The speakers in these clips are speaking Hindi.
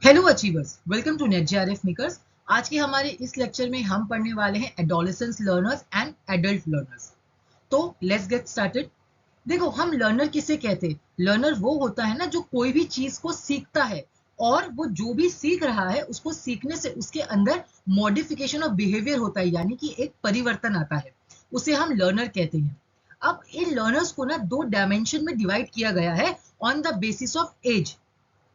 Hello achievers, welcome to NET JRF makers. आज के हमारे इस लेक्चर में हम पढ़ने वाले हैं adolescence learners and adult learners. तो लेट्स गेट स्टार्टेड। देखो, हम लर्नर किसे कहते हैं? लर्नर वो होता है ना जो कोई भी चीज को सीखता है और वो जो भी सीख रहा है उसको सीखने से उसके अंदर मॉडिफिकेशन ऑफ बिहेवियर होता है, यानी कि एक परिवर्तन आता है, उसे हम लर्नर कहते हैं। अब इन लर्नर्स को ना दो डायमेंशन में डिवाइड किया गया है on the basis of age,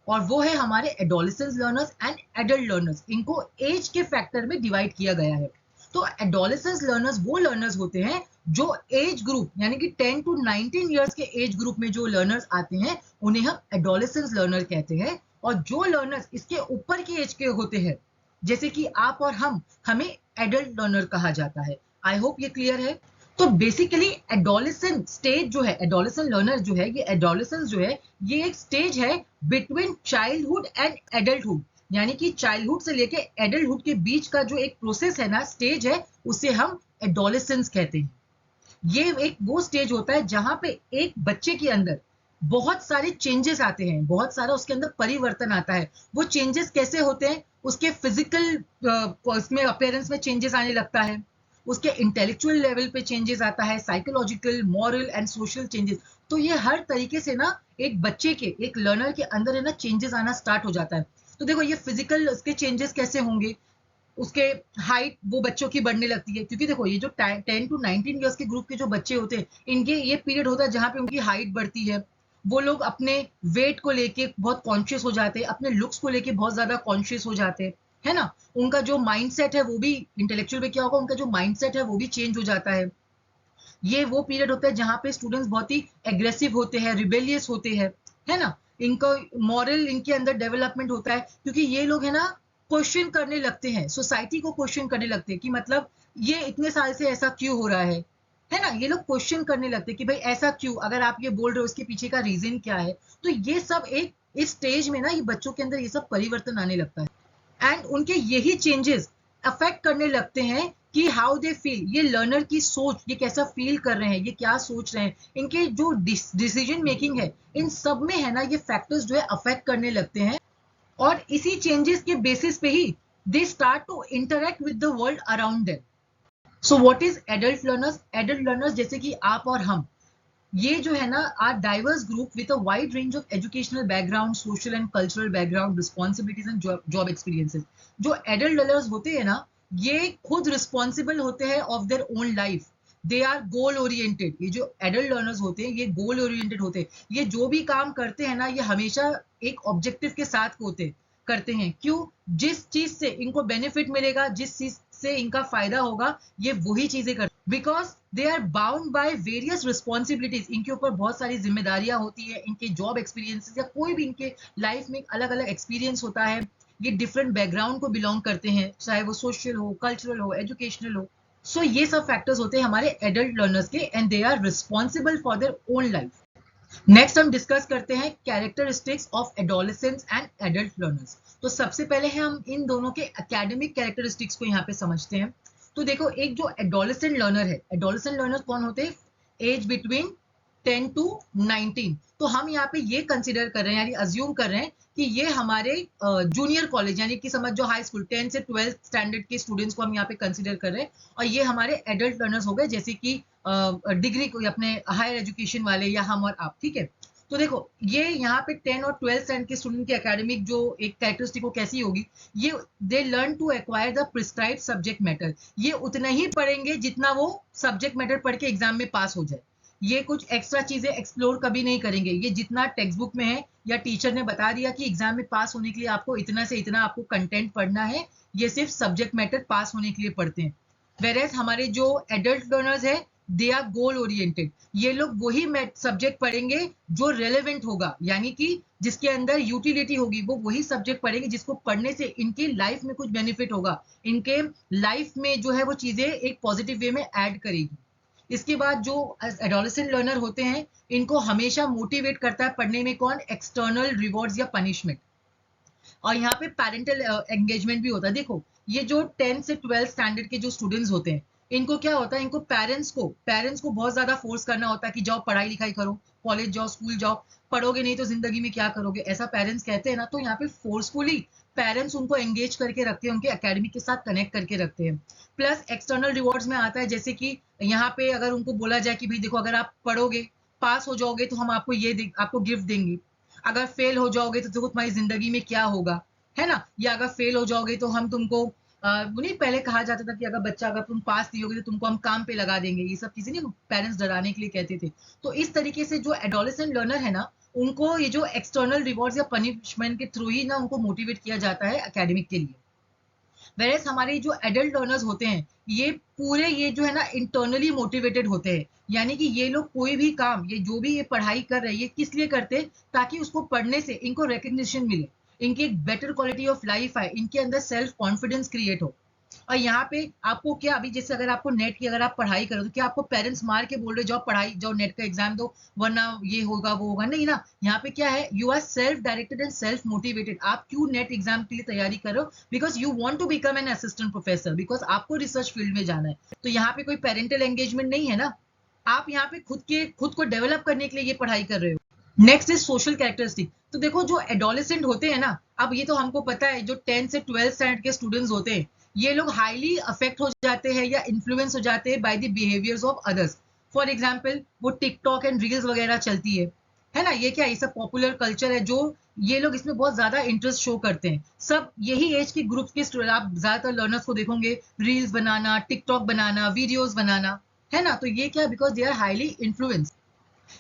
और वो है हमारे adolescence learners and adult learners. इनको एज के फैक्टर में डिवाइड किया गया है। तो एडोलेसेंस लर्नर्स वो लर्नर्स होते हैं जो एज ग्रुप यानी कि 10 टू 19 ईयर्स के एज ग्रुप में जो लर्नर्स आते हैं उन्हें हम एडोलेसेंस लर्नर कहते हैं। और जो लर्नर्स इसके ऊपर की एज के होते हैं, जैसे कि आप और हम, हमें एडल्ट लर्नर कहा जाता है। आई होप ये क्लियर है। तो बेसिकली एडोलेसेंट स्टेज जो है, एडोलेसेंट लर्नर जो है, ये एडोलेसेंस जो है ये एक स्टेज है बिटवीन चाइल्डहुड एंड एडल्टहुड, यानी कि चाइल्डहुड से लेके एडल्टहुड के बीच का जो एक प्रोसेस है ना, स्टेज है, उसे हम एडोलेसेंस कहते हैं। ये एक वो स्टेज होता है जहां पे एक बच्चे के अंदर बहुत सारे चेंजेस आते हैं, बहुत सारा उसके अंदर परिवर्तन आता है। वो चेंजेस कैसे होते हैं? उसके फिजिकल उसमें अपीयरेंस में चेंजेस आने लगता है, उसके इंटेलेक्चुअल लेवल पे चेंजेस आता है, psychological, moral and social changes. तो ये हर तरीके से ना एक बच्चे के, एक लर्नर के अंदर है ना, चेंजेस आना स्टार्ट हो जाता है। तो देखो, ये फिजिकल उसके चेंजेस कैसे होंगे? उसके हाइट वो बच्चों की बढ़ने लगती है, क्योंकि देखो ये जो 10 टू 19 ईयर्स के ग्रुप के जो बच्चे होते हैं, इनके ये पीरियड होता है जहां पे उनकी हाइट बढ़ती है। वो लोग अपने वेट को लेके बहुत कॉन्शियस हो जाते हैं, अपने लुक्स को लेके बहुत ज्यादा कॉन्शियस हो जाते हैं, है ना। उनका जो माइंडसेट है वो भी, इंटेलेक्चुअल में क्या होगा, उनका जो माइंडसेट है वो भी चेंज हो जाता है। ये वो पीरियड होता है जहां पे स्टूडेंट्स बहुत ही एग्रेसिव होते हैं, रिबेलियस होते हैं, है ना। इनका मॉरल इनके अंदर डेवलपमेंट होता है, क्योंकि ये लोग है ना क्वेश्चन करने लगते हैं, सोसाइटी को क्वेश्चन करने लगते हैं कि मतलब ये इतने साल से ऐसा क्यों हो रहा है ना। ये लोग क्वेश्चन करने लगते हैं कि भाई ऐसा क्यों, अगर आप ये बोल रहे हो इसके पीछे का रीजन क्या है। तो ये सब एक इस स्टेज में ना, ये बच्चों के अंदर ये सब परिवर्तन आने लगता है, एंड उनके यही चेंजेस अफेक्ट करने लगते हैं कि हाउ दे फील, ये लर्नर की सोच, ये कैसा फील कर रहे हैं, ये क्या सोच रहे हैं, इनके जो डिसीजन मेकिंग है, इन सब में है ना ये फैक्टर्स जो है अफेक्ट करने लगते हैं। और इसी चेंजेस के बेसिस पे ही they start to interact with the world around them. So what is adult learners? Adult learners जैसे कि आप और हम, ये जो है ना are diverse group with a wide range of educational background, social and cultural background, responsibilities and job experiences. जो एडल्ट लर्नर्स होते हैं ना, ये खुद रिस्पॉन्सिबल होते हैं of their own life. They are goal oriented. ये जो एडल्ट लर्नर्स होते हैं ये गोल ओरिएंटेड होते हैं। ये जो भी काम करते हैं ना, ये हमेशा एक ऑब्जेक्टिव के साथ होते करते हैं। क्यों? जिस चीज से इनको बेनिफिट मिलेगा, जिस चीज से इनका फायदा होगा, ये वही चीजें करते हैं, because they are bound by various responsibilities. इनके ऊपर बहुत सारी जिम्मेदारियां होती है, इनके जॉब एक्सपीरियंसेस या कोई भी इनके लाइफ में अलग अलग एक्सपीरियंस होता है। ये डिफरेंट बैकग्राउंड को बिलोंग करते हैं, चाहे वो सोशल हो, कल्चरल हो, एजुकेशनल हो। सो ये सब फैक्टर्स होते हैं हमारे एडल्ट लर्नर्स के, and they are responsible for their own life. Next हम डिस्कस करते हैं characteristics of adolescents and adult learners. तो सबसे पहले हम इन दोनों के एकेडमिक कैरेक्टरिस्टिक्स को यहाँ पे समझते हैं। तो देखो, एक जो एडोलेसेंट लर्नर है, एडोलेसेंट लर्नर कौन होते हैं? Age between 10 to 19। तो हम यहाँ पे ये कंसिडर कर रहे हैं, यानी अज्यूम कर रहे हैं कि ये हमारे जूनियर कॉलेज, यानी कि समझ जो हाई स्कूल 10 से 12 स्टैंडर्ड के स्टूडेंट्स को हम यहाँ पे कंसिडर कर रहे हैं। और ये हमारे एडल्ट लर्नर्स हो गए, जैसे कि डिग्री को अपने हायर एजुकेशन वाले, या हम और आप, ठीक है। तो देखो, ये यहाँ पे 10 और 12 स्टैंडर्ड के स्टूडेंट की एकेडमिक जो एक कैरेक्टरिस्टिक वो कैसी होगी? ये they learn to acquire the prescribed subject matter. ये उतना ही पढ़ेंगे जितना वो सब्जेक्ट मैटर पढ़ के एग्जाम में पास हो जाए। ये कुछ एक्स्ट्रा चीजें एक्सप्लोर कभी नहीं करेंगे। ये जितना टेक्स्ट बुक में है या टीचर ने बता दिया कि एग्जाम में पास होने के लिए आपको इतना से इतना आपको कंटेंट पढ़ना है, ये सिर्फ सब्जेक्ट मैटर पास होने के लिए पढ़ते हैं। वेरेज हमारे जो एडल्ट लर्नर्स है, दे आर गोल ओरिएंटेड। ये लोग वही सब्जेक्ट पढ़ेंगे जो रेलेवेंट होगा, यानी कि जिसके अंदर यूटिलिटी होगी, वो वही सब्जेक्ट पढ़ेंगे जिसको पढ़ने से इनकी लाइफ में कुछ बेनिफिट होगा, इनके लाइफ में जो है वो चीजें एक पॉजिटिव वे में ऐड करेगी। इसके बाद जो एडोलेसेंट लर्नर होते हैं, इनको हमेशा मोटिवेट करता है पढ़ने में कौन? एक्सटर्नल रिवॉर्ड्स या पनिशमेंट। और यहाँ पे पेरेंटल एंगेजमेंट भी होता है। देखो, ये जो 10 से 12 स्टैंडर्ड के जो स्टूडेंट्स होते हैं, इनको क्या होता है, इनको पेरेंट्स को बहुत ज्यादा फोर्स करना होता है कि जाओ पढ़ाई लिखाई करो, कॉलेज जाओ, स्कूल जाओ, पढ़ोगे नहीं तो जिंदगी में क्या करोगे, ऐसा पेरेंट्स कहते हैं ना। तो यहाँ पे फोर्सफुली पेरेंट्स उनको एंगेज करके रखते हैं, उनके एकेडमी के साथ कनेक्ट करके रखते हैं। प्लस एक्सटर्नल रिवॉर्ड्स में आता है, जैसे कि यहाँ पे अगर उनको बोला जाए कि भाई देखो अगर आप पढ़ोगे, पास हो जाओगे तो हम आपको आपको गिफ्ट देंगे, अगर फेल हो जाओगे तो देखो तुम्हारी जिंदगी में क्या होगा, है ना। या अगर फेल हो जाओगे तो हम तुमको वो नहीं, पहले कहा जाता था कि अगर तुम पास नहीं होगे तो तुमको हम काम पे लगा देंगे, ये सब चीजें नहीं पेरेंट्स डराने के लिए कहते थे। तो इस तरीके से जो एडोलेसेंट लर्नर है ना, उनको ये जो एक्सटर्नल रिवॉर्ड्स या पनिशमेंट के थ्रू ही ना उनको मोटिवेट किया जाता है एकेडमिक के लिए। वेरेस हमारे जो एडल्ट लर्नर्स होते हैं, ये जो है ना इंटरनली मोटिवेटेड होते हैं, यानी कि ये लोग कोई भी काम, ये जो भी ये पढ़ाई कर रहे हैं, ये किस लिए करते हैं, ताकि उसको पढ़ने से इनको रिकग्निशन मिले, इनकी एक बेटर क्वालिटी ऑफ लाइफ आए, इनके अंदर सेल्फ कॉन्फिडेंस क्रिएट हो। और यहाँ पे आपको क्या, अभी जैसे अगर आपको नेट की अगर आप पढ़ाई करो तो क्या आपको पेरेंट्स मार के बोल रहे जाओ पढ़ाई जाओ नेट का एग्जाम दो वरना ये होगा वो होगा, नहीं ना। यहाँ पे क्या है, you are self directed and self motivated. आप क्यों नेट एग्जाम के लिए तैयारी करो, because you want to become an assistant professor, because आपको रिसर्च फील्ड में जाना है। तो यहाँ पे कोई पेरेंटल एंगेजमेंट नहीं है ना, आप यहाँ पे खुद को डेवलप करने के लिए ये पढ़ाई कर रहे हो। Next is social characteristic. तो देखो जो एडोलेसेंट होते हैं ना, अब ये तो हमको पता है जो 10 से 12 स्टैंडर्ड के स्टूडेंट्स होते हैं, ये लोग हाईली अफेक्ट हो जाते हैं या इन्फ्लुएंस हो जाते हैं by the behaviours of others. For example वो टिकटॉक एंड रील्स वगैरह चलती है ना, ये क्या, ये सब पॉपुलर कल्चर है जो ये लोग इसमें बहुत ज्यादा इंटरेस्ट शो करते हैं। सब यही एज के ग्रुप के आप ज्यादातर लर्नर्स को देखोगे रील्स बनाना, टिकटॉक बनाना, वीडियोस बनाना, है ना। तो ये क्या, because they are highly influence.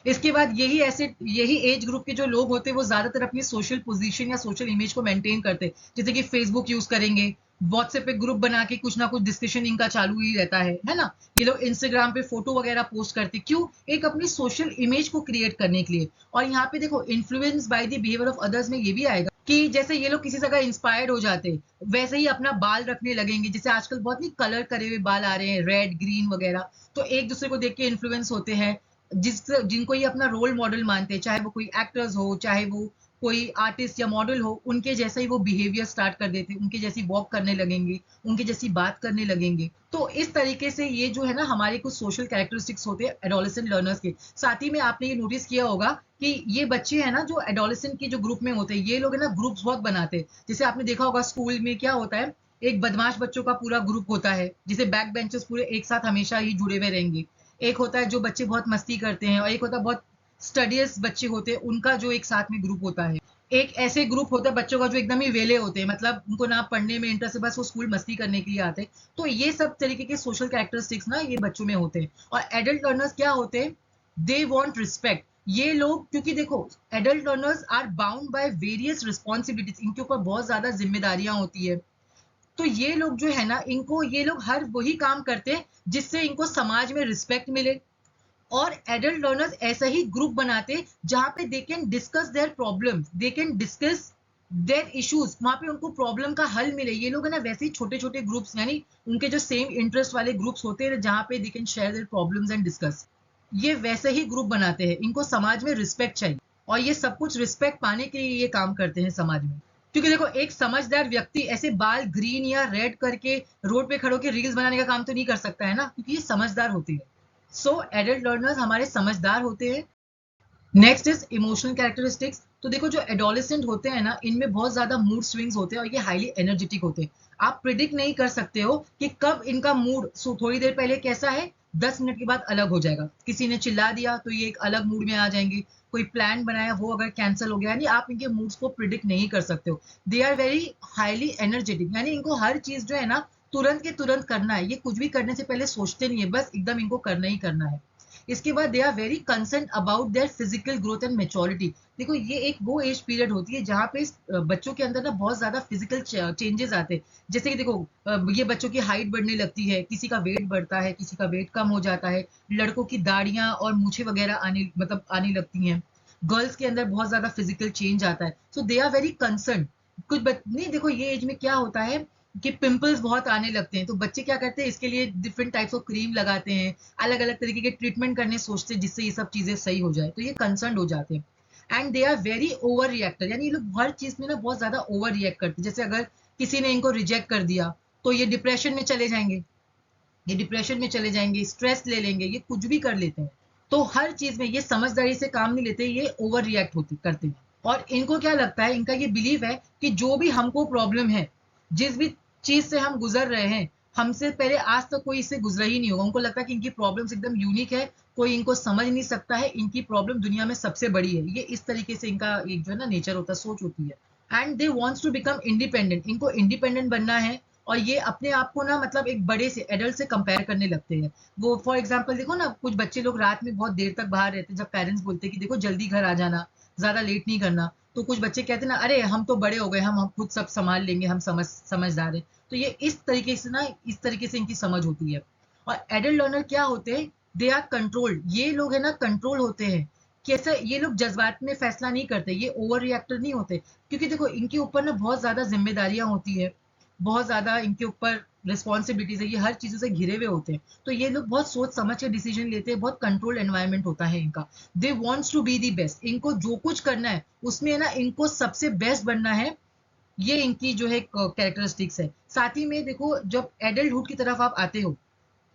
इसके बाद यही एज ग्रुप के जो लोग होते हैं वो ज्यादातर अपनी सोशल पोजीशन या सोशल इमेज को मेंटेन करते हैं, जैसे कि फेसबुक यूज करेंगे, व्हाट्सएप पे ग्रुप बना के कुछ ना कुछ डिस्कशन इनका चालू ही रहता है ना। ये लोग इंस्टाग्राम पे फोटो वगैरह पोस्ट करते, क्यों, एक अपनी सोशल इमेज को क्रिएट करने के लिए। और यहाँ पे देखो influence by the behaviour of others में ये भी आएगा कि जैसे ये लोग किसी जगह इंस्पायर्ड हो जाते, वैसे ही अपना बाल रखने लगेंगे, जैसे आजकल बहुत ही कलर करे हुए बाल आ रहे हैं, रेड ग्रीन वगैरह। तो एक दूसरे को देख के इन्फ्लुएंस होते हैं, जिनको ये अपना रोल मॉडल मानते हैं, चाहे वो कोई एक्टर्स हो, चाहे वो कोई आर्टिस्ट या मॉडल हो, उनके जैसा ही वो बिहेवियर स्टार्ट कर देते, उनके जैसी वॉक करने लगेंगे, उनके जैसी बात करने लगेंगे। तो इस तरीके से ये जो है ना हमारे कुछ सोशल कैरेक्टरिस्टिक्स होते हैं एडोलेसेंट लर्नर्स के। साथ ही में आपने ये नोटिस किया होगा कि ये बच्चे हैं ना जो एडोलेसेंट के जो ग्रुप में होते हैं, ये लोग है ना ग्रुप्स बहुत बनाते हैं। जैसे आपने देखा होगा स्कूल में क्या होता है, एक बदमाश बच्चों का पूरा ग्रुप होता है, जिसे बैक बेंचर्स पूरे एक साथ हमेशा ही जुड़े हुए रहेंगे। एक होता है जो बच्चे बहुत मस्ती करते हैं, और एक होता है बहुत स्टडियस बच्चे होते हैं, उनका जो एक साथ में ग्रुप होता है। एक ऐसे ग्रुप होता है बच्चों का जो एकदम ही वेले होते हैं, मतलब उनको ना पढ़ने में इंटरेस्ट है, बस वो स्कूल मस्ती करने के लिए आते हैं। तो ये सब तरीके के सोशल कैरेक्टरिस्टिक्स ना ये बच्चों में होते हैं। और एडल्ट लर्नर्स क्या होते हैं, दे वांट रिस्पेक्ट। ये लोग, क्योंकि देखो adult learners are bound by various responsibilities, इनके ऊपर बहुत ज्यादा जिम्मेदारियां होती है। तो ये लोग जो है ना, इनको ये लोग हर वही काम करते हैं जिससे इनको समाज में रिस्पेक्ट मिले। और एडल्ट लर्नर्स ऐसा ही ग्रुप बनाते जहां पे they can discuss their problems, they can discuss their issues, वहां पे उनको प्रॉब्लम का हल मिले। ये लोग है ना वैसे ही छोटे छोटे ग्रुप्स, यानी उनके जो सेम इंटरेस्ट वाले ग्रुप्स होते हैं जहां पे they can share their problems and discuss, ये वैसे ही ग्रुप बनाते हैं। इनको समाज में रिस्पेक्ट चाहिए, और ये सब कुछ रिस्पेक्ट पाने के लिए ये काम करते हैं समाज में। क्योंकि देखो एक समझदार व्यक्ति ऐसे बाल ग्रीन या रेड करके रोड पे खड़ो के रील्स बनाने का काम तो नहीं कर सकता है ना, क्योंकि ये समझदार होती है। सो एडल्ट लर्नर्स हमारे समझदार होते हैं। Next is emotional characteristics. तो देखो जो एडोलेसेंट होते हैं ना, इनमें बहुत ज्यादा मूड स्विंग्स होते हैं और ये हाईली एनर्जेटिक होते हैं। आप प्रिडिक्ट नहीं कर सकते हो कि कब इनका मूड थोड़ी देर पहले कैसा है, 10 मिनट के बाद अलग हो जाएगा। किसी ने चिल्ला दिया तो ये एक अलग मूड में आ जाएंगे, कोई प्लान बनाया वो अगर कैंसिल हो गया, यानी आप इनके मूड्स को प्रिडिक्ट नहीं कर सकते हो। They are very highly energetic, यानी इनको हर चीज जो है ना तुरंत के तुरंत करना है, ये कुछ भी करने से पहले सोचते नहीं है, बस एकदम इनको करना ही करना है। इसके बाद they are very concern about their physical growth and maturity. देखो ये एक वो एज पीरियड होती है जहाँ पे बच्चों के अंदर ना बहुत ज्यादा फिजिकल चेंजेस आते हैं। जैसे कि देखो ये बच्चों की हाइट बढ़ने लगती है, किसी का वेट बढ़ता है, किसी का वेट कम हो जाता है, लड़कों की दाढ़ियां और मूछें वगैरह आने लगती हैं। गर्ल्स के अंदर बहुत ज्यादा फिजिकल चेंज आता है, सो दे आर वेरी कंसर्न। नहीं देखो ये एज में क्या होता है कि पिंपल्स बहुत आने लगते हैं, तो बच्चे क्या करते हैं इसके लिए डिफरेंट टाइप्स ऑफ क्रीम लगाते हैं, अलग अलग तरीके के ट्रीटमेंट करने सोचते हैं जिससे ये सब चीजें सही हो जाए, तो ये कंसर्न हो जाते हैं। And they are very over reactor, यानी ये लोग हर चीज में ना बहुत ज्यादा ओवर रिएक्ट करते हैं। जैसे अगर किसी ने इनको रिजेक्ट कर दिया तो ये डिप्रेशन में चले जाएंगे, ये डिप्रेशन में चले जाएंगे, स्ट्रेस ले लेंगे, ये कुछ भी कर लेते हैं। तो हर चीज में ये समझदारी से काम नहीं लेते, ये ओवर रिएक्ट होते करते हैं। और इनको क्या लगता है, इनका ये बिलीव है कि जो भी हमको प्रॉब्लम है, जिस भी चीज से हम गुजर रहे हैं, हमसे पहले आज तक कोई इससे गुजरा ही नहीं होगा। उनको लगता है कि इनकी प्रॉब्लम्स एकदम यूनिक है, कोई इनको समझ नहीं सकता है, इनकी प्रॉब्लम दुनिया में सबसे बड़ी है। ये इस तरीके से इनका एक जो है ना नेचर होता है, सोच होती है। And they wants to become independent, इनको इंडिपेंडेंट बनना है। और ये अपने आप को ना मतलब एक बड़े से एडल्ट से कंपेयर करने लगते हैं। वो फॉर एग्जांपल देखो ना, कुछ बच्चे लोग रात में बहुत देर तक बाहर रहते हैं, जब पेरेंट्स बोलते हैं कि देखो जल्दी घर आ जाना, ज्यादा लेट नहीं करना, तो कुछ बच्चे कहते हैं ना, अरे हम तो बड़े हो गए, हम खुद सब संभाल लेंगे, हम समझदार है। तो ये इस तरीके से ना, इस तरीके से इनकी समझ होती है। और एडल्ट लर्नर क्या होते हैं, दे आर कंट्रोल्ड, ये लोग है ना कंट्रोल होते हैं। कैसे, ये लोग जज्बात में फैसला नहीं करते, ये ओवर रिएक्टर नहीं होते। क्योंकि देखो इनके ऊपर ना बहुत ज्यादा जिम्मेदारियां होती है, बहुत ज्यादा इनके ऊपर रिस्पॉन्सिबिलिटीज है, ये हर चीजों से घिरे हुए होते हैं। तो ये लोग बहुत सोच समझ के डिसीजन लेते हैं, बहुत कंट्रोल एनवायरनमेंट होता है इनका। They wants to be the best, इनको जो कुछ करना है उसमें है ना इनको सबसे बेस्ट बनना है। ये इनकी जो है कैरेक्टरिस्टिक्स है। साथ ही में देखो, जब एडल्टहुड की तरफ आप आते हो,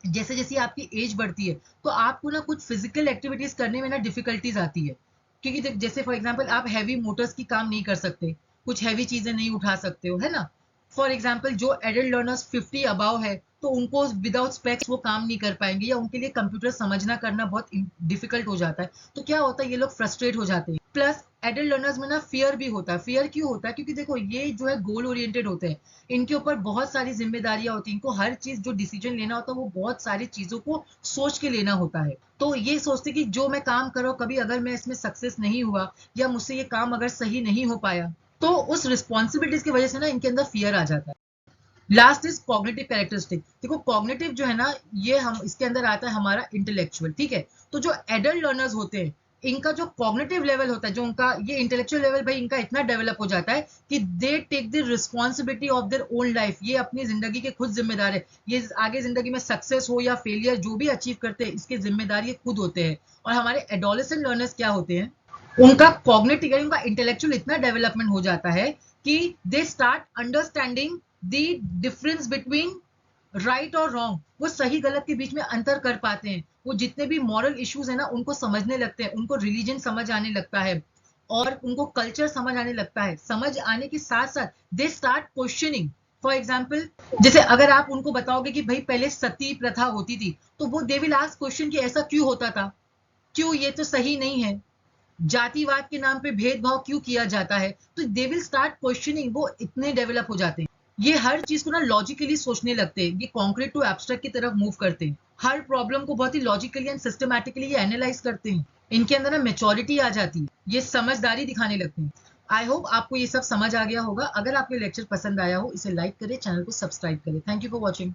जैसे जैसे आपकी एज बढ़ती है, तो आपको ना कुछ फिजिकल एक्टिविटीज करने में ना डिफिकल्टीज आती है। क्योंकि जैसे फॉर एग्जांपल आप हैवी मोटर्स की काम नहीं कर सकते, कुछ हैवी चीजें नहीं उठा सकते हो, है ना। फॉर एग्जाम्पल जो एडल्ट लर्नर्स 50 अबाव है, तो उनको विदाउट स्पेक्स वो काम नहीं कर पाएंगे, या उनके लिए कंप्यूटर समझना करना बहुत डिफिकल्ट हो जाता है। तो क्या होता है, ये लोग फ्रस्ट्रेट हो जाते हैं। प्लस एडल्ट लर्नर्स में ना फियर भी होता है। फियर क्यों होता है, क्योंकि देखो ये जो है गोल ओरिएंटेड होते हैं, इनके ऊपर बहुत सारी जिम्मेदारियां होती हैं, इनको हर चीज जो डिसीजन लेना होता है वो बहुत सारी चीजों को सोच के लेना होता है। तो ये सोचते कि जो मैं काम कर रहा हूँ, कभी अगर मैं इसमें सक्सेस नहीं हुआ, या मुझसे ये काम अगर सही नहीं हो पाया, तो उस रिस्पॉन्सिबिलिटीज की वजह से ना इनके अंदर फियर आ जाता है। Last is cognitive characteristic. देखो कॉग्निटिव जो है ना, ये हम इसके अंदर आता है हमारा इंटेलेक्चुअल, ठीक है। तो जो एडल्ट लर्नर्स होते हैं, इनका जो कॉग्निटिव लेवल होता है, जो उनका ये इंटेलेक्चुअल लेवल भाई इनका इतना डेवलप हो जाता है कि they take the responsibility of their own life, ये अपनी जिंदगी के खुद जिम्मेदार है। ये आगे जिंदगी में सक्सेस हो या फेलियर, जो भी अचीव करते हैं, इसके जिम्मेदार ये खुद होते हैं। और हमारे एडोलेसेंट लर्नर्स क्या होते हैं, उनका कॉग्निटिव यानी उनका इंटेलेक्चुअल इतना डेवलपमेंट हो जाता है कि they start understanding the difference between right और रॉन्ग। वो सही गलत के बीच में अंतर कर पाते हैं। वो जितने भी मॉरल इश्यूज है ना, उनको समझने लगते हैं, उनको रिलीजन समझ आने लगता है, और उनको कल्चर समझ आने लगता है। समझ आने के साथ साथ they start questioning. For example, जैसे अगर आप उनको बताओगे कि भाई पहले सती प्रथा होती थी, तो वो दे विल आस्क क्वेश्चन कि ऐसा क्यों होता था, क्यों, ये तो सही नहीं है, जातिवाद के नाम पे भेदभाव क्यों किया जाता है। तो दे विल स्टार्ट क्वेश्चनिंग, वो इतने डेवलप हो जाते हैं। ये हर चीज को ना लॉजिकली सोचने लगते हैं, ये कॉन्क्रीट टू एब्स्ट्रैक्ट की तरफ मूव करते हैं। हर प्रॉब्लम को बहुत ही लॉजिकली एंड सिस्टमैटिकली ये एनालाइज करते हैं। इनके अंदर ना मेच्योरिटी आ जाती है, ये समझदारी दिखाने लगते हैं। आई होप आपको ये सब समझ आ गया होगा। अगर आपको लेक्चर पसंद आया हो, इसे लाइक करें, चैनल को सब्सक्राइब करें। Thank you for watching.